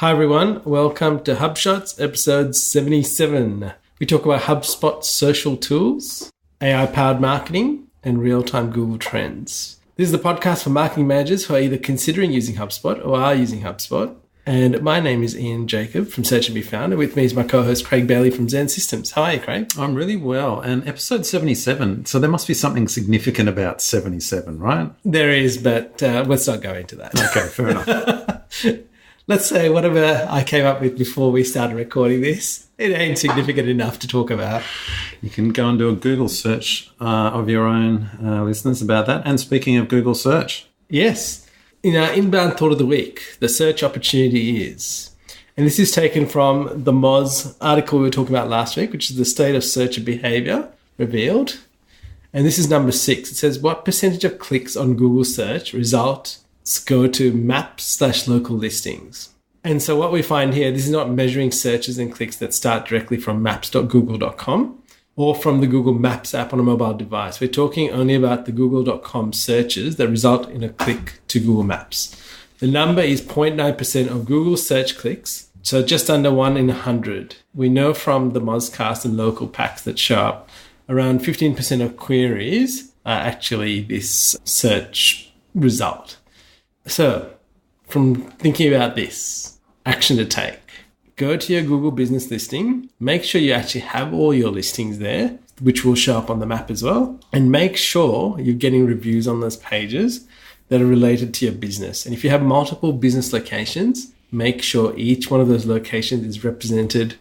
Hi everyone, welcome to HubShots episode 77. We talk about HubSpot social tools, AI-powered marketing, and real-time Google Trends. This is the podcast for marketing managers who are either considering using HubSpot or are using HubSpot. And my name is Ian Jacob from Search and Be Found. And with me is my co-host Craig Bailey from XEN Systems. How are you, Craig? I'm really well. And episode 77, so there must be something significant about 77, right? There is, but let's not go into that. Okay, fair enough. Let's say whatever I came up with before we started recording this, it ain't significant enough to talk about. You can go and do a Google search of your own listeners about that. And speaking of Google search. Yes. In our inbound thought of the week, the search opportunity is, and this is taken from the Moz article we were talking about last week, which is the state of searcher behavior revealed. And this is number 6. It says, what percentage of clicks on Google search results go to maps/local listings? And so what we find here, this is not measuring searches and clicks that start directly from maps.google.com or from the Google Maps app on a mobile device. We're talking only about the google.com searches that result in a click to Google Maps. The number is 0.9% of Google search clicks, so just under 1 in 100. We know from the Mozcast and local packs that show up, around 15% of queries are actually this search result. So, from thinking about this, action to take. Go to your Google business listing, make sure you actually have all your listings there, which will show up on the map as well, and make sure you're getting reviews on those pages that are related to your business. And if you have multiple business locations, make sure each one of those locations is represented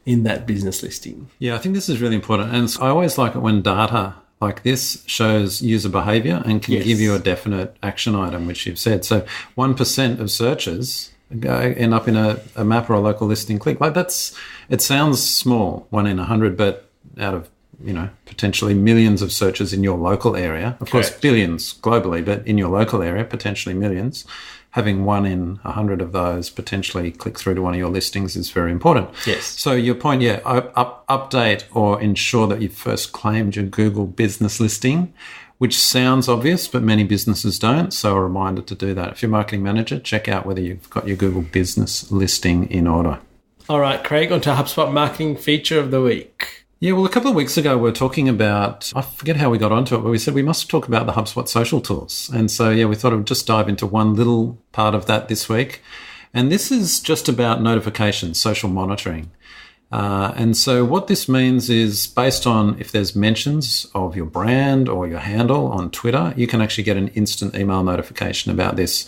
in that business listing. Yeah, I think this is really important. And I always like it when data like this shows user behavior and can give you a definite action item, which you've said. So 1% of searches end up in a map or a local listing click. Like it sounds small, 1 in 100, but out of, potentially millions of searches in your local area, of course, billions globally, but in your local area, potentially millions, having 1 in 100 of those potentially click through to one of your listings is very important. Yes. So your point, update or ensure that you've first claimed your Google business listing, which sounds obvious, but many businesses don't. So a reminder to do that. If you're a marketing manager, check out whether you've got your Google business listing in order. All right, Craig, on to HubSpot marketing feature of the week. Yeah, well, a couple of weeks ago, we were talking about, I forget how we got onto it, but we said we must talk about the HubSpot social tools. And so, we thought I would just dive into one little part of that this week. And this is just about notifications, social monitoring. And so what this means is based on if there's mentions of your brand or your handle on Twitter, you can actually get an instant email notification about this.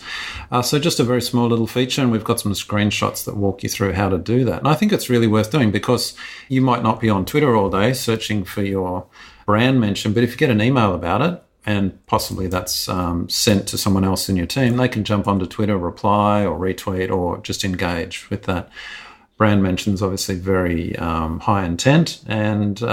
So just a very small little feature, and we've got some screenshots that walk you through how to do that. And I think it's really worth doing because you might not be on Twitter all day searching for your brand mention, but if you get an email about it, and possibly that's sent to someone else in your team, they can jump onto Twitter, reply or retweet or just engage with that. Brand mentions obviously very high intent, and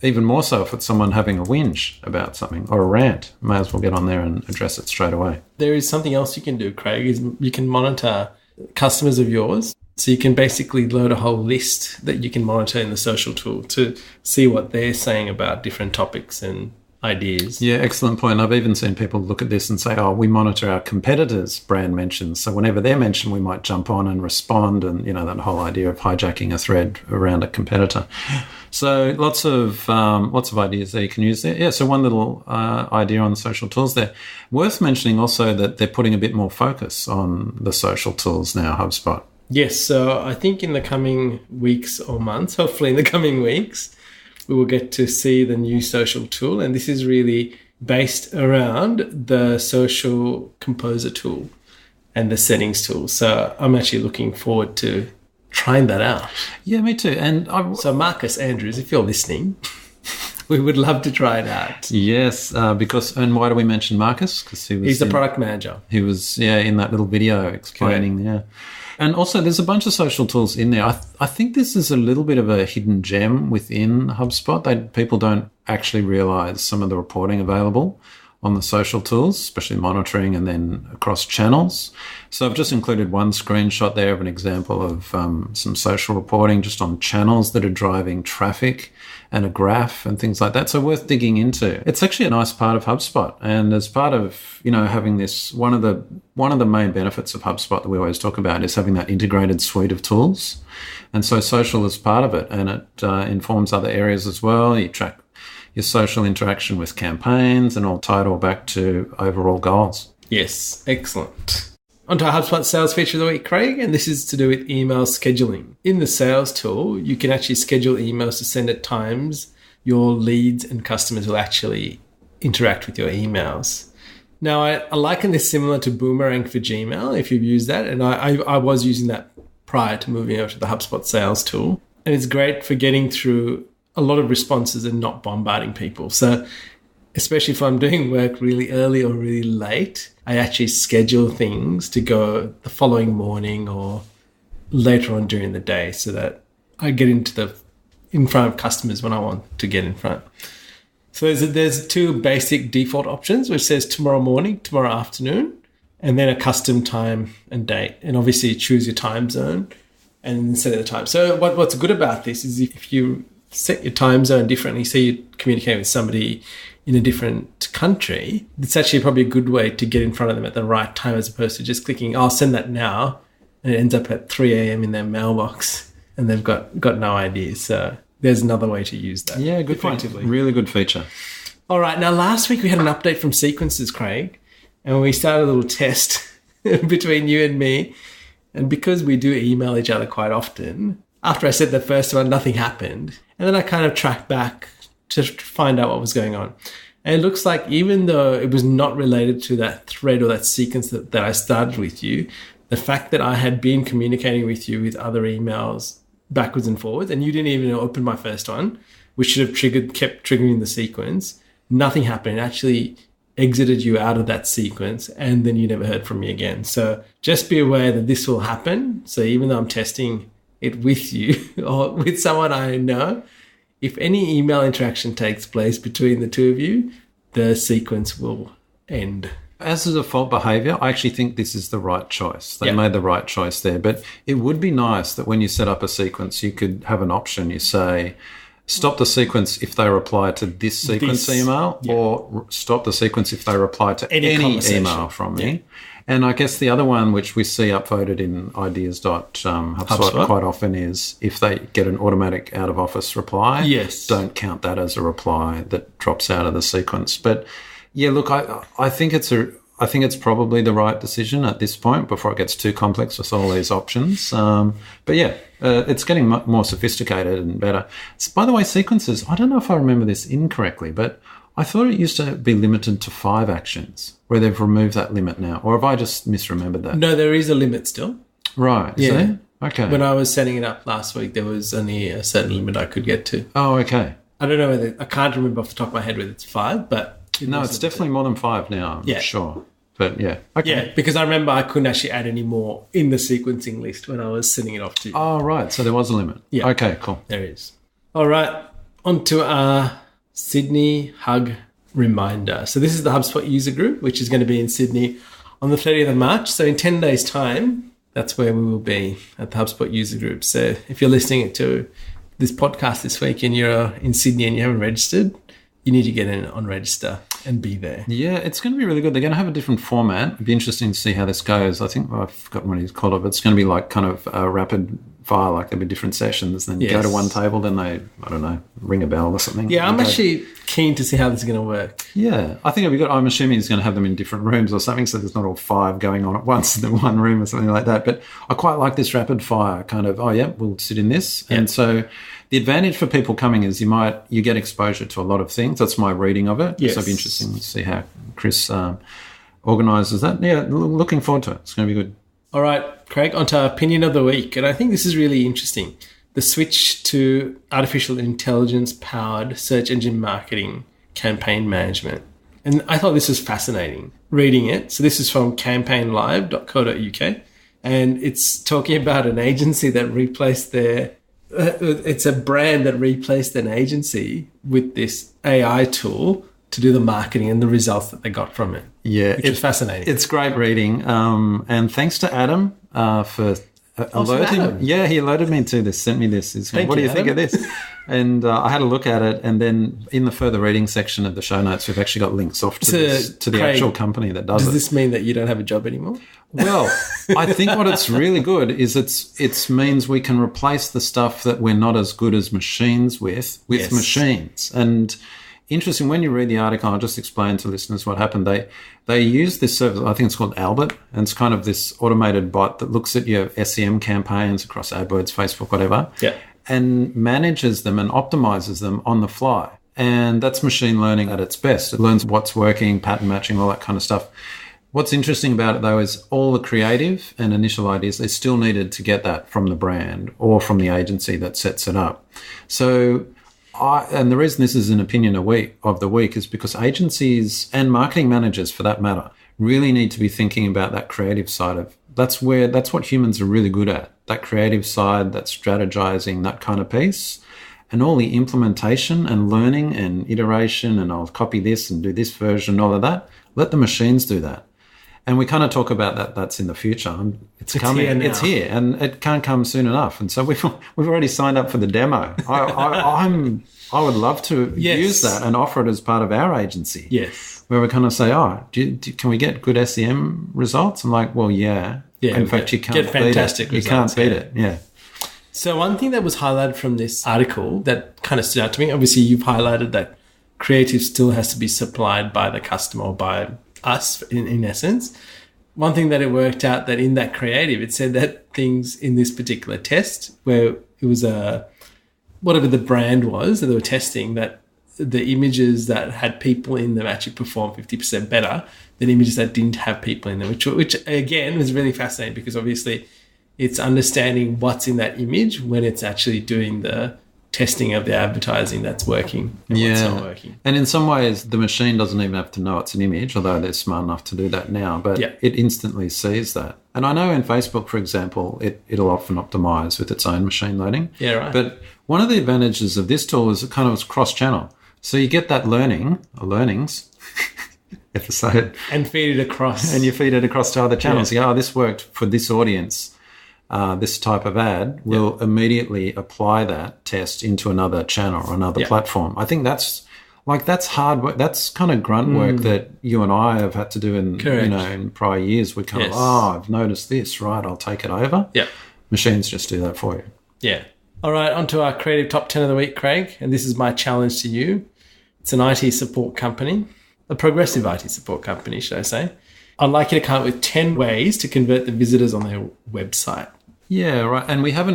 even more so if it's someone having a whinge about something or a rant. May as well get on there and address it straight away. There is something else you can do, Craig, is you can monitor customers of yours. So you can basically load a whole list that you can monitor in the social tool to see what they're saying about different topics and ideas. Yeah, excellent point. I've even seen people look at this and say, we monitor our competitors' brand mentions. So whenever they're mentioned, we might jump on and respond, and, that whole idea of hijacking a thread around a competitor. So lots of ideas there you can use there. Yeah, so one little idea on the social tools there. Worth mentioning also that they're putting a bit more focus on the social tools now, HubSpot. Yes, so I think in the coming weeks or months, hopefully in the coming weeks, we will get to see the new social tool. And this is really based around the social composer tool and the settings tool. So I'm actually looking forward to trying that out. Yeah, me too. And so Marcus Andrews, if you're listening, we would love to try it out. Yes, and why do we mention Marcus? Because he's the product manager. He was, in that little video explaining, Correct. And also, there's a bunch of social tools in there. I think this is a little bit of a hidden gem within HubSpot. People don't actually realize some of the reporting available on the social tools, especially monitoring and then across channels. So I've just included one screenshot there of an example of some social reporting just on channels that are driving traffic and a graph and things like that. So worth digging into. It's actually a nice part of HubSpot. And as part of, having this, one of the main benefits of HubSpot that we always talk about is having that integrated suite of tools. And so social is part of it, and it informs other areas as well. You track your social interaction with campaigns and all tie it all back to overall goals. Yes, excellent. On to our HubSpot sales feature of the week, Craig, and this is to do with email scheduling. In the sales tool, you can actually schedule emails to send at times your leads and customers will actually interact with your emails. Now, I liken this similar to Boomerang for Gmail, if you've used that, and I was using that prior to moving over to the HubSpot sales tool. And it's great for getting through a lot of responses and not bombarding people. So especially if I'm doing work really early or really late, I actually schedule things to go the following morning or later on during the day so that I get in front of customers when I want to get in front. So there's two basic default options, which says tomorrow morning, tomorrow afternoon, and then a custom time and date. And obviously choose your time zone and set the time. So what's good about this is if you set your time zone differently, say you're communicating with somebody in a different country, it's actually probably a good way to get in front of them at the right time as opposed to just clicking, I'll send that now, and it ends up at 3 a.m. in their mailbox and they've got no idea. So there's another way to use that. Yeah, good point. Really good feature. All right. Now, last week we had an update from Sequences, Craig, and we started a little test between you and me. And because we do email each other quite often, after I said the first one, nothing happened. And then I kind of tracked back to find out what was going on. And it looks like even though it was not related to that thread or that sequence that I started with you, the fact that I had been communicating with you with other emails backwards and forwards, and you didn't even open my first one, which should have kept triggering the sequence, nothing happened. It actually exited you out of that sequence, and then you never heard from me again. So just be aware that this will happen. So even though I'm testing it with you or with someone I know, if any email interaction takes place between the two of you, the sequence will end. As a default behavior, I actually think this is the right choice. They made the right choice there. But it would be nice that when you set up a sequence, you could have an option. You say, stop the sequence if they reply to this sequence email, or stop the sequence if they reply to any email from me. Yeah. And I guess the other one, which we see upvoted in ideas.hubspot quite often, is if they get an automatic out-of-office reply, don't count that as a reply that drops out of the sequence. But yeah, look, I think it's probably the right decision at this point before it gets too complex with all these options. But yeah, it's getting more sophisticated and better. By the way, sequences, I don't know if I remember this incorrectly, but I thought it used to be limited to 5 actions, where they've removed that limit now. Or have I just misremembered that? No, there is a limit still. Right. Is there? Okay. When I was setting it up last week, there was only a certain limit I could get to. Oh, okay. I don't know I can't remember off the top of my head whether it's 5, but... No, it's definitely more than 5 now, I'm sure. But yeah. Okay. Yeah, because I remember I couldn't actually add any more in the sequencing list when I was sending it off to you. Oh, right. So there was a limit. Yeah. Okay, cool. There is. All right. On to our Sydney Hug reminder. So this is the HubSpot user group, which is going to be in Sydney on the 30th of March. So in 10 days' time, that's where we will be at the HubSpot user group. So if you're listening to this podcast this week and you're in Sydney and you haven't registered, you need to get in on register and be there. Yeah, it's going to be really good. They're going to have a different format. It'd be interesting to see how this goes. I think I've forgotten what he's called it, but it's going to be like kind of a rapid fire, like there'll be different sessions. Then you go to one table, then they, I don't know, ring a bell or something. Yeah, I'm actually keen to see how this is going to work. Yeah, I think it'll be good. I'm assuming he's going to have them in different rooms or something, so there's not all 5 going on at once in one room or something like that. But I quite like this rapid fire kind of, we'll sit in this. And so the advantage for people coming is you get exposure to a lot of things. That's my reading of it. Yes. So it'll be interesting to see how Chris organises that. Yeah, looking forward to it. It's going to be good. All right, Craig, on to our opinion of the week. And I think this is really interesting. The switch to artificial intelligence-powered search engine marketing campaign management. And I thought this was fascinating, reading it. So this is from campaignlive.co.uk. And it's talking about an agency that replaced it's a brand that replaced an agency with this AI tool to do the marketing and the results that they got from it. Yeah. Which is fascinating. It's great reading. And thanks to Adam for alerting. Adam. Yeah, he alerted me to this, sent me this. What do you think of this? And I had a look at it, and then in the further reading section of the show notes, we've actually got links off to the Craig, actual company that does it. Does this mean that you don't have a job anymore? Well, I think what it's really good is it means we can replace the stuff that we're not as good as machines with Yes. machines. And interesting, when you read the article, I'll just explain to listeners what happened. They use this service, I think it's called Albert, and it's kind of this automated bot that looks at your SEM campaigns across AdWords, Facebook, whatever, and manages them and optimizes them on the fly. And that's machine learning at its best. It learns what's working, pattern matching, all that kind of stuff. What's interesting about it, though, is all the creative and initial ideas, they still needed to get that from the brand or from the agency that sets it up. So and the reason this is an opinion of the week is because agencies and marketing managers, for that matter, really need to be thinking about that creative side of. That's what humans are really good at. That creative side, that strategizing, that kind of piece, and all the implementation and learning and iteration. And I'll copy this and do this version, all of that. Let the machines do that. And we kind of talk about that. That's in the future. It's coming. Here now. It's here, and it can't come soon enough. And so we've already signed up for the demo. I would love to use that and offer it as part of our agency. Yes. Where we kind of say, can we get good SEM results? I'm like, well, yeah. In fact, you can't get fantastic beat it. results, You can't beat it. Yeah. So one thing that was highlighted from this article that kind of stood out to me, obviously you've highlighted that creative still has to be supplied by the customer or by us in essence. One thing that it worked out that in that creative, it said that things in this particular test where it was whatever the brand was that they were testing, that the images that had people in them actually performed 50% better than images that didn't have people in them, which again was really fascinating because obviously it's understanding what's in that image when it's actually doing the testing of the advertising that's working and what's not working. And in some ways, the machine doesn't even have to know it's an image, although they're smart enough to do that now, but it instantly sees that. And I know in Facebook, for example, it'll often optimize with its own machine learning. Yeah, right. But one of the advantages of this tool is it kind of is cross-channel. So you get that learnings episode. And feed it across. And you feed it across to other channels. Yeah. You go, this worked for this audience. This type of ad will immediately apply that test into another channel or another platform. I think that's hard work. That's kind of grunt work that you and I have had to do in prior years. We kind of, I've noticed this, right? I'll take it over. Yeah. Machines just do that for you. Yeah. All right, on to our creative top 10 of the week, Craig. And this is my challenge to you. It's an IT support company, a progressive IT support company, should I say. I'd like you to come up with 10 ways to convert the visitors on their website. Yeah, right. And we have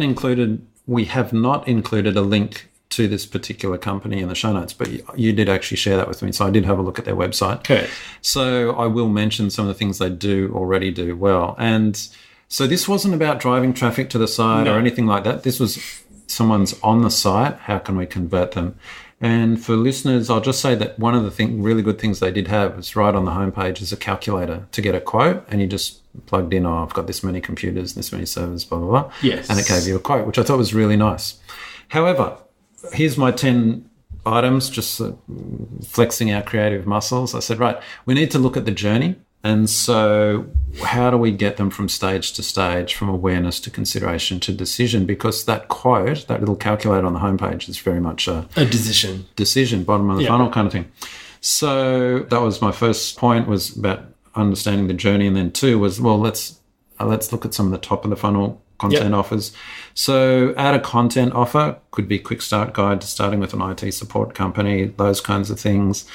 not included a link to this particular company in the show notes, but you did actually share that with me. So I did have a look at their website. Okay. So I will mention some of the things they already do well. And so this wasn't about driving traffic to the site or anything like that. This was someone's on the site. How can we convert them? And for listeners, I'll just say that one of the really good things they did have is right on the homepage is a calculator to get a quote, and you just plugged in, I've got this many computers, this many servers, blah, blah, blah. Yes. And it gave you a quote, which I thought was really nice. However, here's my 10 items, just flexing our creative muscles. I said, right, we need to look at the journey. And so how do we get them from stage to stage, from awareness to consideration to decision? Because that quote, that little calculator on the homepage is very much a decision, bottom of the funnel kind of thing. So that was my first point, was about understanding the journey. And then 2 was, well, let's look at some of the top of the funnel content offers. So add a content offer, could be quick start guide to starting with an IT support company, those kinds of things.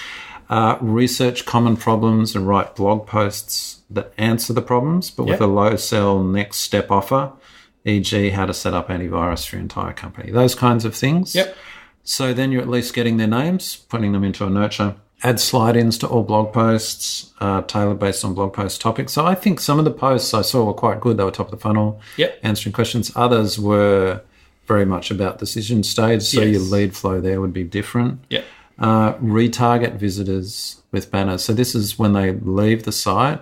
Research common problems and write blog posts that answer the problems, but with a low sell next step offer, e.g. how to set up antivirus for your entire company, those kinds of things. Yep. So then you're at least getting their names, putting them into a nurture. Add slide-ins to all blog posts, tailored based on blog post topics. So I think some of the posts I saw were quite good. They were top of the funnel, answering questions. Others were very much about decision stage, so your lead flow there would be different. Yeah. Retarget visitors with banners. So this is when they leave the site,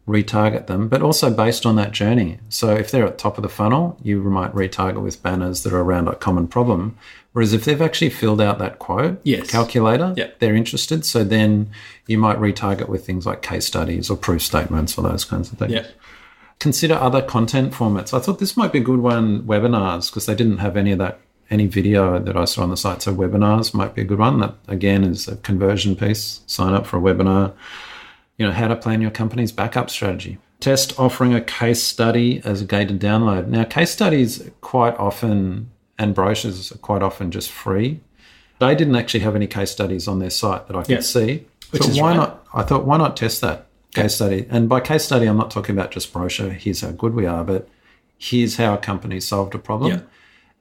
retarget them, but also based on that journey. So if they're at the top of the funnel, you might retarget with banners that are around a common problem. Whereas if they've actually filled out that quote calculator, they're interested. So then you might retarget with things like case studies or proof statements or those kinds of things. Yeah. Consider other content formats. I thought this might be a good one, webinars, because they didn't have any video that I saw on the site. So webinars might be a good one. That, again, is a conversion piece. Sign up for a webinar. How to plan your company's backup strategy. Test offering a case study as a gated download. Now, case studies quite often, and brochures are quite often just free. They didn't actually have any case studies on their site that I could see. Which is why not? I thought, why not test that case study? And by case study, I'm not talking about just brochure, here's how good we are, but here's how a company solved a problem. Yeah.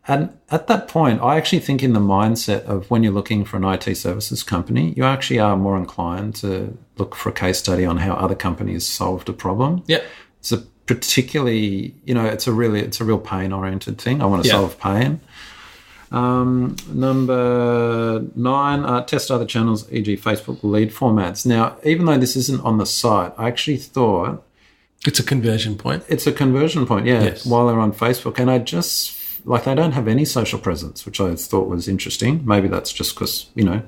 And at that point, I actually think in the mindset of when you're looking for an IT services company, you actually are more inclined to look for a case study on how other companies solved a problem. Yeah. It's a particularly, it's a real pain-oriented thing. I want to solve pain. Number 9, test other channels, e.g. Facebook lead formats. Now, even though this isn't on the site, I actually thought... It's a conversion point. It's a conversion point, while they're on Facebook. And I just... they don't have any social presence, which I thought was interesting. Maybe that's just because, they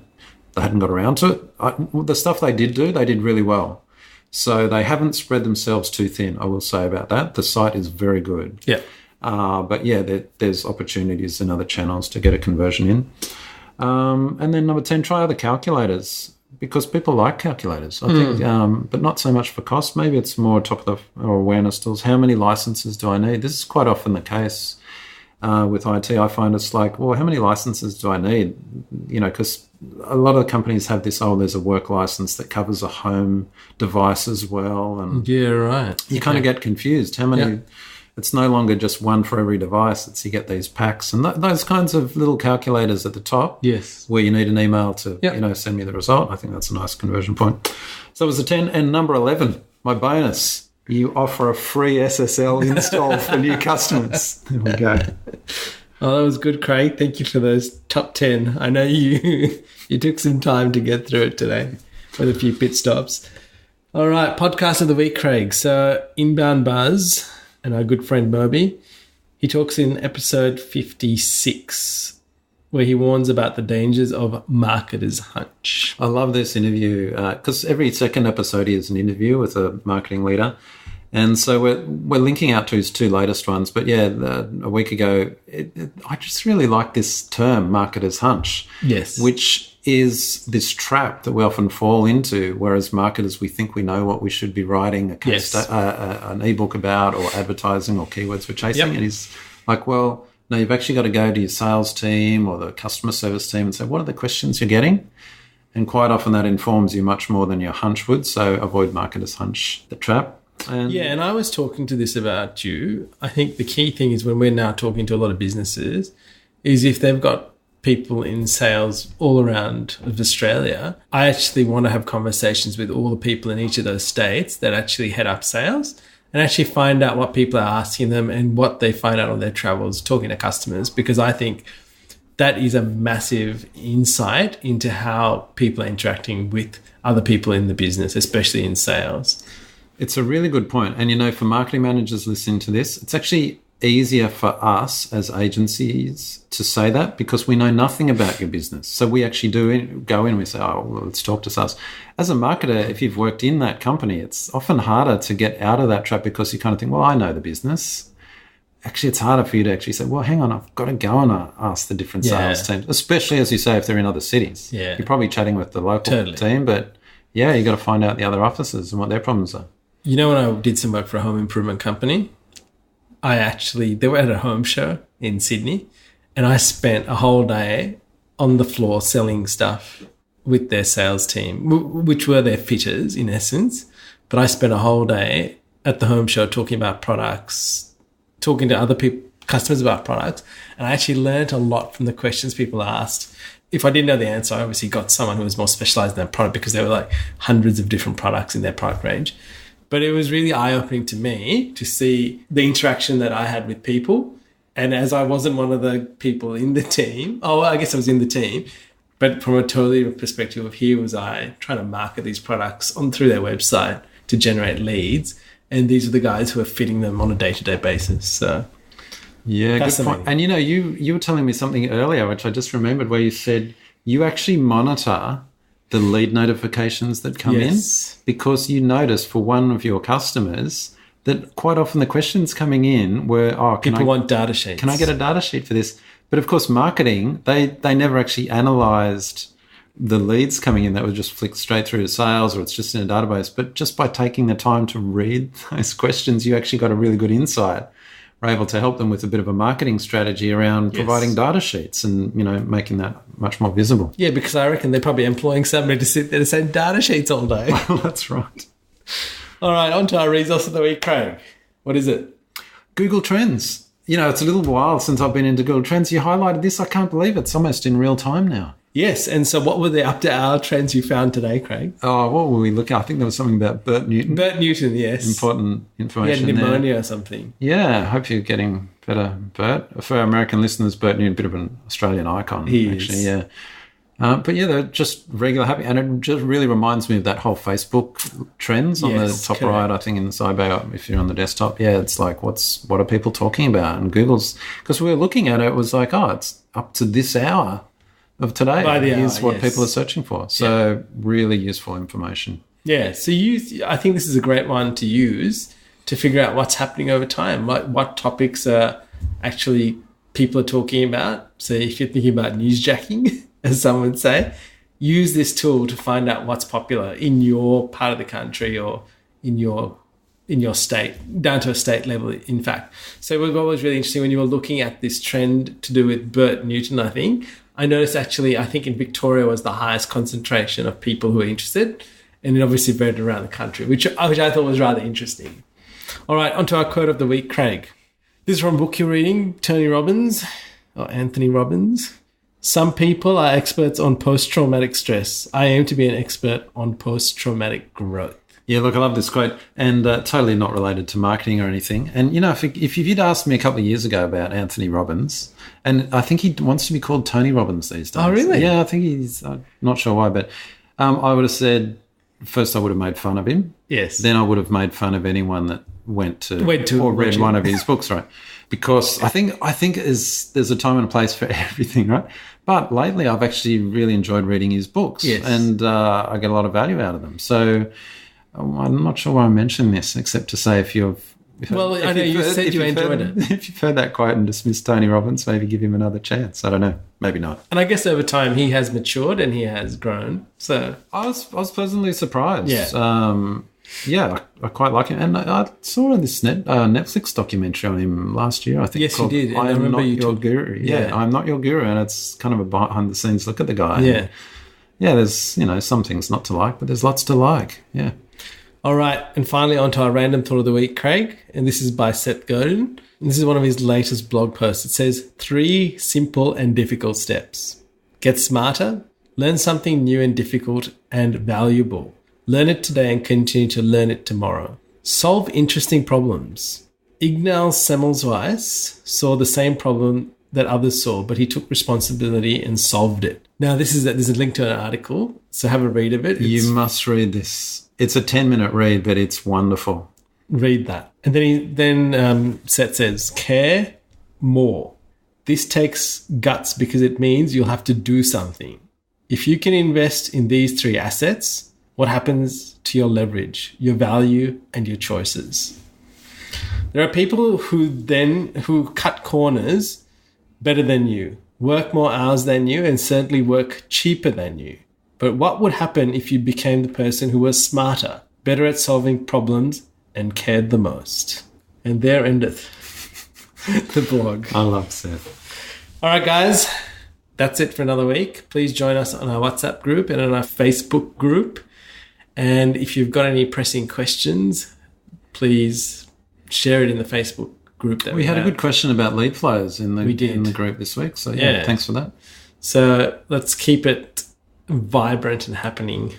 hadn't got around to it. The stuff they did do, they did really well. So they haven't spread themselves too thin, I will say about that. The site is very good. Yeah. But there's opportunities in other channels to get a conversion in. And then number 10, try other calculators, because people like calculators, I think, but not so much for cost. Maybe it's more top of the awareness tools. How many licenses do I need? This is quite often the case. With IT, I find it's like, well, how many licenses do I need? Because a lot of the companies have this, there's a work license that covers a home device as well. And yeah, right. You kind of get confused. How many? Yeah. It's no longer just one for every device. It's you get these packs and those kinds of little calculators at the top. Yes. Where you need an email to, send me the result. I think that's a nice conversion point. So it was a 10. And number 11, my bonus. You offer a free SSL install for new customers. There we go. Oh, that was good, Craig. Thank you for those top 10. I know you took some time to get through it today with a few pit stops. All right, podcast of the week, Craig. So Inbound Buzz and our good friend Moby, he talks in episode 56 where he warns about the dangers of marketer's hunch. I love this interview because every second episode is an interview with a marketing leader. And so we're linking out to his 2 latest ones. But a week ago, I just really like this term, marketer's hunch. Yes. Which is this trap that we often fall into, whereas marketers, we think we know what we should be writing an ebook about or advertising or keywords we're chasing. Yep. And he's like, well, no, you've actually got to go to your sales team or the customer service team and say, what are the questions you're getting? And quite often that informs you much more than your hunch would. So avoid marketer's hunch, the trap. And I was talking to this about you. I think the key thing is when we're now talking to a lot of businesses is if they've got people in sales all around of Australia, I actually want to have conversations with all the people in each of those states that actually head up sales and actually find out what people are asking them and what they find out on their travels, talking to customers, because I think that is a massive insight into how people are interacting with other people in the business, especially in sales. It's a really good point. And, for marketing managers listening to this, it's actually easier for us as agencies to say that because we know nothing about your business. So we actually go in and we say, let's talk to sales. As a marketer, if you've worked in that company, it's often harder to get out of that trap because you kind of think, well, I know the business. Actually, it's harder for you to actually say, well, hang on, I've got to go and ask the different sales teams, especially, as you say, if they're in other cities. Yeah. You're probably chatting with the local team, but, you got to find out the other offices and what their problems are. When I did some work for a home improvement company, they were at a home show in Sydney, and I spent a whole day on the floor selling stuff with their sales team, which were their fitters in essence. But I spent a whole day at the home show talking about products, talking to other customers about products, and I actually learned a lot from the questions people asked. If I didn't know the answer, I obviously got someone who was more specialized in that product because there were like hundreds of different products in their product range. But it was really eye-opening to me to see the interaction that I had with people. And as I wasn't one of the people in the team, I guess I was in the team, but from a totally different perspective of here was I trying to market these products through their website to generate leads. and these are the guys who are fitting them on a day-to-day basis. So yeah, good point. And you were telling me something earlier, which I just remembered, where you said you actually monitor the lead notifications that come in, because you notice for one of your customers that quite often the questions coming in were, people want data sheets. Can I get a data sheet for this? But of course, marketing, they never actually analysed the leads coming in. That was just flicked straight through to sales, or it's just in a database. But just by taking the time to read those questions, you actually got a really good insight. We're able to help them with a bit of a marketing strategy around providing data sheets and, making that much more visible. Yeah, because I reckon they're probably employing somebody to sit there to send data sheets all day. Well, that's right. All right, on to our resource of the week, Craig. What is it? Google Trends. It's a little while since I've been into Google Trends. You highlighted this. I can't believe it's almost in real time now. Yes, and so what were the up-to-hour trends you found today, Craig? Oh, what were we looking at? I think there was something about Bert Newton. Bert Newton, yes. Important information there. He had pneumonia there. Or something. Yeah, I hope you're getting better, Bert. For our American listeners, Bert Newton, a bit of an Australian icon. He actually, is. Yeah. But yeah, they're just regular happy. And it just really reminds me of that whole Facebook trends on the top right, I think in the sidebar, if you're on the desktop. Yeah, it's like, what are people talking about? And Google's, because we were looking at it, it was like, it's up to this hour of today. By the is hour, what people are searching for. So really useful information. Yeah, so I think this is a great one to use to figure out what's happening over time, what topics are actually people are talking about. So if you're thinking about newsjacking, as some would say, use this tool to find out what's popular in your part of the country or in your state, down to a state level, in fact. So what was really interesting when you were looking at this trend to do with Bert Newton, I noticed actually, I think in Victoria was the highest concentration of people who are interested, and it obviously varied around the country, which I thought was rather interesting. All right, on to our quote of the week, Craig. This is from a book you're reading, Anthony Robbins. Some people are experts on post-traumatic stress. I aim to be an expert on post-traumatic growth. Yeah, look, I love this quote, and totally not related to marketing or anything. And, if you'd asked me a couple of years ago about Anthony Robbins, and I think he wants to be called Tony Robbins these days. Oh, really? Yeah, I think he's not sure why, but I would have said, first I would have made fun of him. Yes. Then I would have made fun of anyone that went to or read one of his books, right? Because I think there's a time and a place for everything, right? But lately I've actually really enjoyed reading his books, and I get a lot of value out of them. So I'm not sure why I mentioned this, except to say if you enjoyed it. If you've heard that quote and dismissed Tony Robbins, maybe give him another chance. I don't know, maybe not. And I guess over time he has matured and he has grown. So I was pleasantly surprised. Yeah. I quite like him. And I saw this Netflix documentary on him last year, I think. Yes, you did. I Am Not Your Guru. Yeah, I'm Not Your Guru. And it's kind of a behind-the-scenes look at the guy. Yeah. And there's, some things not to like, but there's lots to like. Yeah. All right. And finally, on to our random thought of the week, Craig. And this is by Seth Godin. And this is one of his latest blog posts. It says, 3 simple and difficult steps. Get smarter. Learn something new and difficult and valuable. Learn it today and continue to learn it tomorrow. Solve interesting problems. Ignaz Semmelweis saw the same problem that others saw, but he took responsibility and solved it. Now, there's a link to an article, so have a read of it. You must read this. It's a 10-minute read, but it's wonderful. Read that. And then Seth says, care more. This takes guts because it means you'll have to do something. If you can invest in these 3 assets, what happens to your leverage, your value, and your choices? There are people who cut corners better than you, work more hours than you, and certainly work cheaper than you. But what would happen if you became the person who was smarter, better at solving problems, and cared the most? And there endeth the blog. I love Seth. All right, guys. That's it for another week. Please join us on our WhatsApp group and on our Facebook group. And if you've got any pressing questions, please share it in the Facebook group. We had a good question about lead flows in the group this week. So, yeah, thanks for that. So let's keep it vibrant and happening.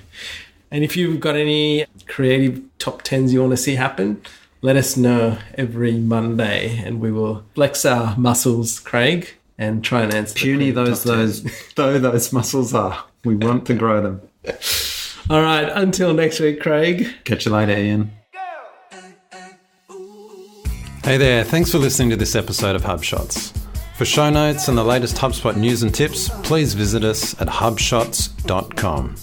And if you've got any creative top 10s you want to see happen, let us know every Monday and we will flex our muscles, Craig, and try and answer puny those muscles are. We want to grow them. All right, until next week, Craig. Catch you later, Ian. Go. Hey there, thanks for listening to this episode of HubShots. For show notes and the latest HubSpot news and tips, please visit us at hubshots.com.